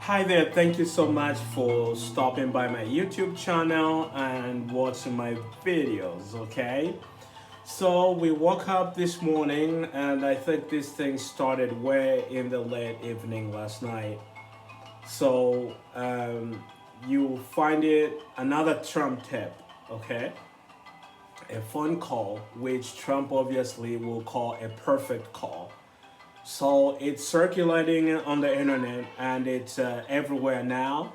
Hi there, thank you so much for stopping by my YouTube channel and watching my videos, okay? So we woke up this morning and I think this thing started way in the late evening last night. So you find it another Trump tip, okay? A phone call, which Trump obviously will call a perfect call. So it's circulating on the internet and it's everywhere now.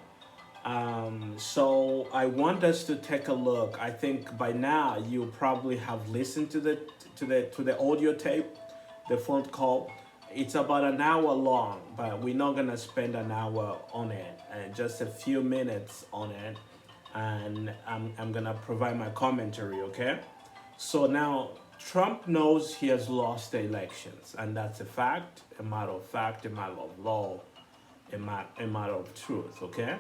So I want us to take a look. I think by now you probably have listened to the audio tape, the phone call. It's about an hour long, but we're not gonna spend an hour on it. Just a few minutes on it, and I'm gonna provide my commentary. Okay. So now Trump knows he has lost the elections, and that's a fact, a matter of fact, a matter of law, a matter of truth. Okay.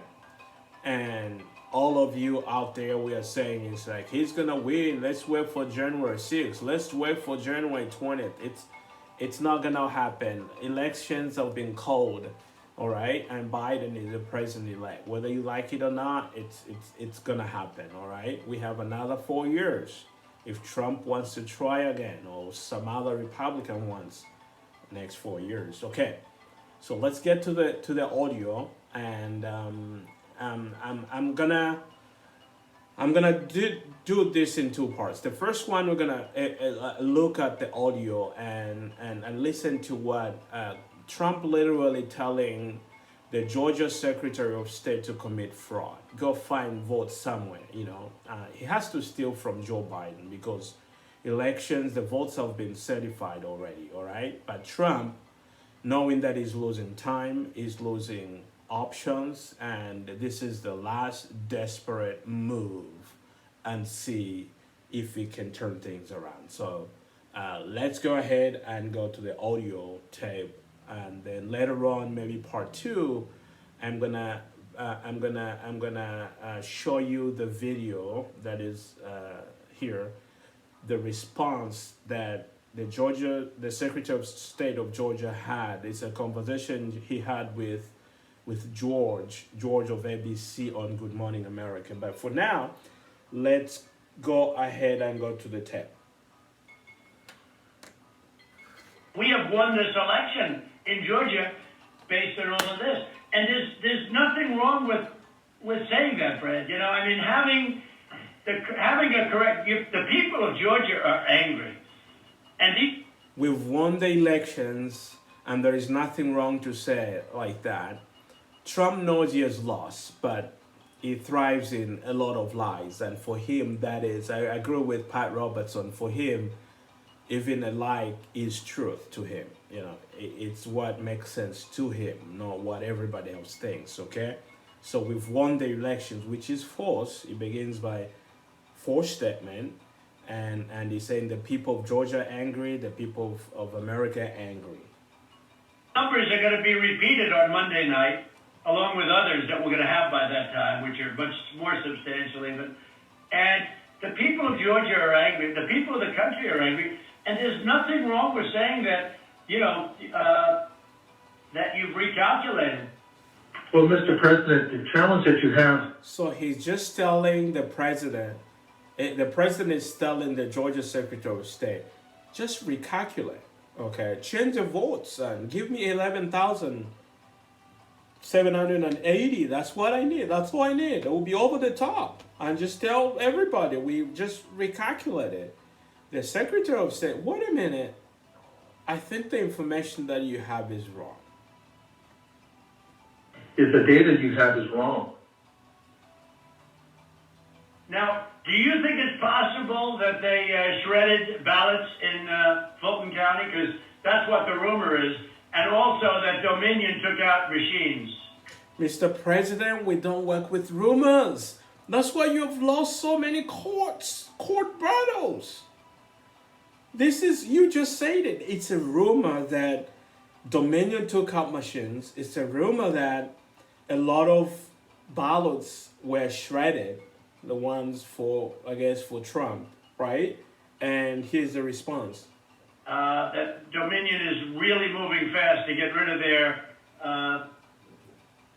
And all of you out there, we are saying is like he's gonna win. Let's wait for January 6th. Let's wait for January 20th. It's not gonna happen. Elections have been called, all right, and Biden is the president-elect. Whether you like it or not, it's gonna happen, all right. We have another 4 years. If Trump wants to try again, or some other Republican wants, next 4 years. Okay, so let's get to the audio, and I'm gonna do this in two parts. The first one, we're gonna look at the audio and listen to what Trump literally telling the Georgia Secretary of State to commit fraud. Go find votes somewhere. He has to steal from Joe Biden because elections, the votes have been certified already. All right, but Trump, knowing that he's losing time, he's losing options, and this is the last desperate move and see if we can turn things around. So let's go ahead and go to the audio tape, and then later on, maybe part two, I'm gonna show you the video that is here, the response that the Secretary of State of Georgia had. It's a conversation he had with George of ABC on Good Morning America. But for now, let's go ahead and go to the tape. We have won this election in Georgia based on all of this. And there's nothing wrong with saying that, Fred. I mean, having a correct, the people of Georgia are angry. And we've won the elections, and there is nothing wrong to say it like that. Trump knows he has lost, but he thrives in a lot of lies. And for him, that is, I agree with Pat Robertson, for him, even a lie is truth to him. It's what makes sense to him, not what everybody else thinks, okay? So we've won the elections, which is false. It begins by false statement. And he's saying the people of Georgia angry, the people of America angry. Numbers are going to be repeated on Monday night, along with others that we're going to have by that time, which are much more substantial even. And the people of Georgia are angry. The people of the country are angry. And there's nothing wrong with saying that, that you've recalculated. Well, Mr. President, the challenge that you have... So he's just telling the president is telling the Georgia Secretary of State, just recalculate, okay? Change the votes and give me 11,780. That's what I need. That's all I need. It will be over the top. And just tell everybody we just recalculated. The Secretary of State, wait a minute. I think the information that you have is wrong. Is the data you have is wrong. Now, do you think it's possible that they shredded ballots in Fulton County? Because that's what the rumor is. And also that Dominion took out machines. Mr. President, we don't work with rumors. That's why you have lost so many court battles. You just said it. It's a rumor that Dominion took out machines. It's a rumor that a lot of ballots were shredded. The ones for Trump, right? And here's the response. That Dominion is really moving fast to get rid of their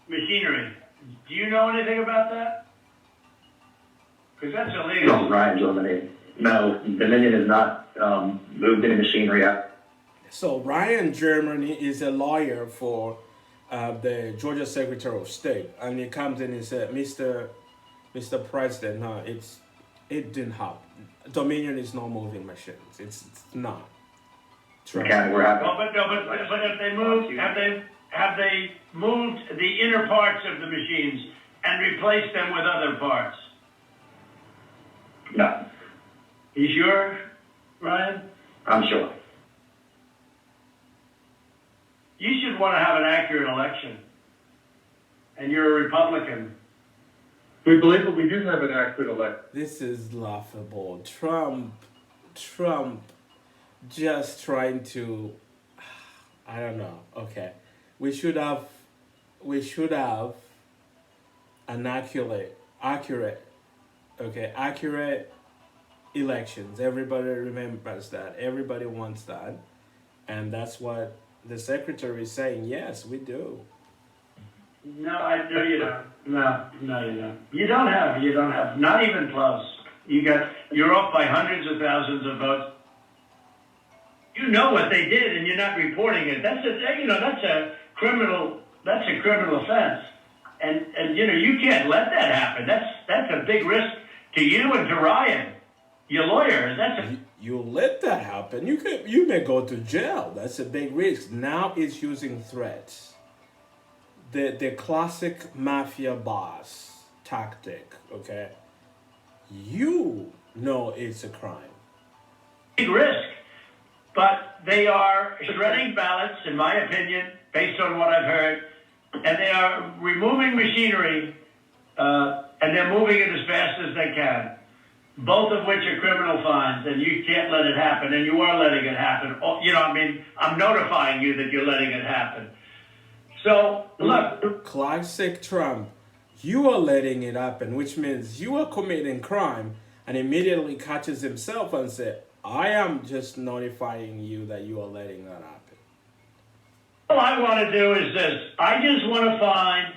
machinery. Do you know anything about that? Because that's illegal. No, Ryan, Germany. No, Dominion has not moved any machinery out. So Ryan Germany is a lawyer for the Georgia Secretary of State, and he comes in and said, "Mr. President, no, it didn't happen. Dominion is not moving machines. It's not." Okay, we're happy. Well, but have they moved? Have they moved the inner parts of the machines and replaced them with other parts? No, You sure, Ryan? I'm sure. You should want to have an accurate election. And you're a Republican. We believe that we do have an accurate election. This is laughable. Trump just trying to, I don't know. Okay. We should have an accurate elections. Everybody remembers that. Everybody wants that. And that's what the secretary is saying. Yes, we do. No, you don't. No, you don't. You don't have, not even close. You're off by hundreds of thousands of votes. You know what they did, and you're not reporting it. That's a criminal offense, and you can't let that happen. That's a big risk to you and to Ryan, your lawyer. You let that happen. You may go to jail. That's a big risk. Now it's using threats. The classic mafia boss tactic. Okay, you know it's a crime. Big risk. But they are shredding ballots, in my opinion, based on what I've heard, and they are removing machinery, and they're moving it as fast as they can, both of which are criminal fines, and you can't let it happen, and you are letting it happen. I'm notifying you that you're letting it happen. So, look. Classic Trump. You are letting it happen, which means you are committing crime, and immediately catches himself and says, I am just notifying you that you are letting that happen. All I want to do is this. I just want to find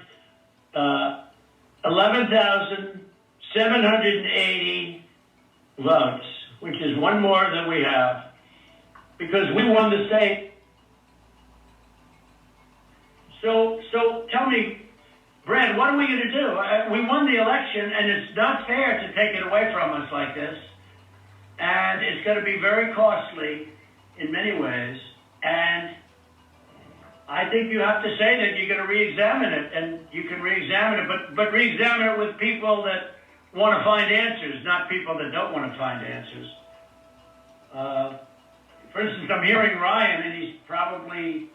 11,780 votes, which is one more than we have, because we won the state. So tell me, Brad, what are we going to do? We won the election, and it's not fair to take it away from us like this. And it's going to be very costly in many ways. And I think you have to say that you're going to re-examine it, and you can re-examine it, but re-examine it with people that want to find answers, not people that don't want to find answers. For instance, I'm hearing Ryan, and he's probably,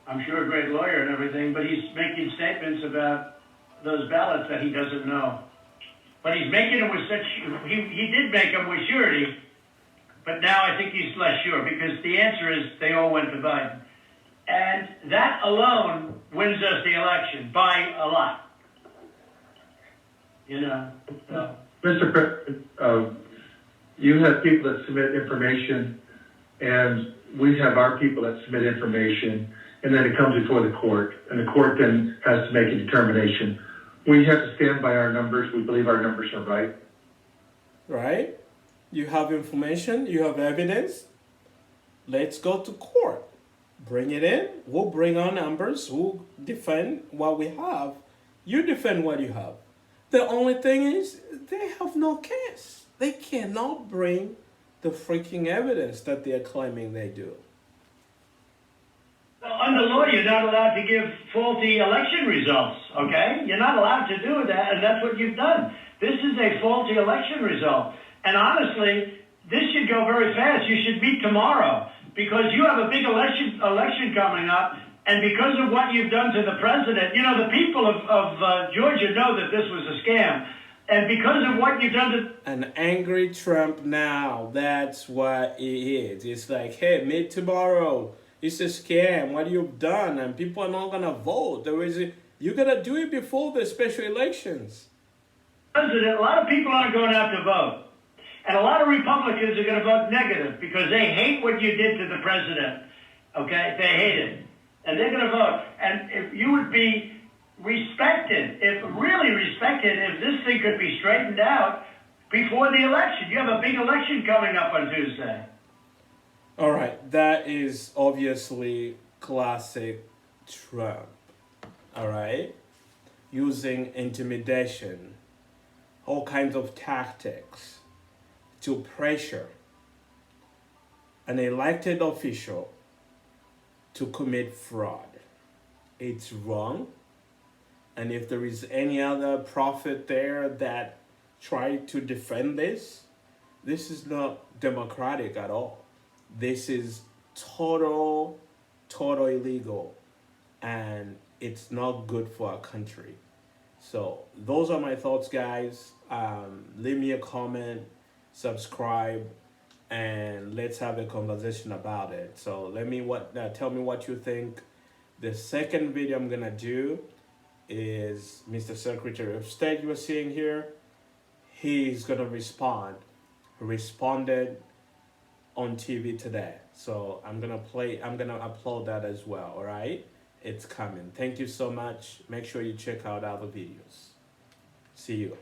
I'm sure, a great lawyer and everything, but he's making statements about those ballots that he doesn't know. But he's making them with such, he did make them with surety, but now I think he's less sure, because the answer is they all went to Biden. And that alone wins us the election by a lot. So. Mr. President, you have people that submit information, and we have our people that submit information, and then it comes before the court, and the court then has to make a determination. We have to stand by our numbers. We believe our numbers are right. Right? You have information, you have evidence. Let's go to court. Bring it in. We'll bring our numbers. We'll defend what we have. You defend what you have. The only thing is, they have no case. They cannot bring the freaking evidence that they're claiming they do. Well, under law, you're not allowed to give faulty election results, okay? You're not allowed to do that, and that's what you've done. This is a faulty election result. And honestly, this should go very fast. You should meet tomorrow, because you have a big election coming up, and because of what you've done to the president, the people of Georgia know that this was a scam. And because of what you've done to... An angry Trump now, that's what it is. It's like, hey, meet tomorrow. It's a scam, what you've done, and people are not going to vote. You got to do it before the special elections. President, a lot of people aren't going out to vote. And a lot of Republicans are going to vote negative because they hate what you did to the president. Okay? They hate it. And they're going to vote. And if you would be respected, if really respected, if this thing could be straightened out before the election. You have a big election coming up on Tuesday. All right, that is obviously classic Trump. All right, using intimidation, all kinds of tactics to pressure an elected official to commit fraud. It's wrong. And if there is any other prophet there that tried to defend this is not democratic at all. This is total illegal, and it's not good for our country. So those are my thoughts, guys. Leave me a comment, subscribe, and let's have a conversation about it. So tell me what you think. The second video I'm gonna do is Mr. Secretary of State you are seeing here. He's gonna respond. He responded on TV today. So I'm gonna upload that as well. All right, it's coming. Thank you so much. Make sure you check out other videos. See you.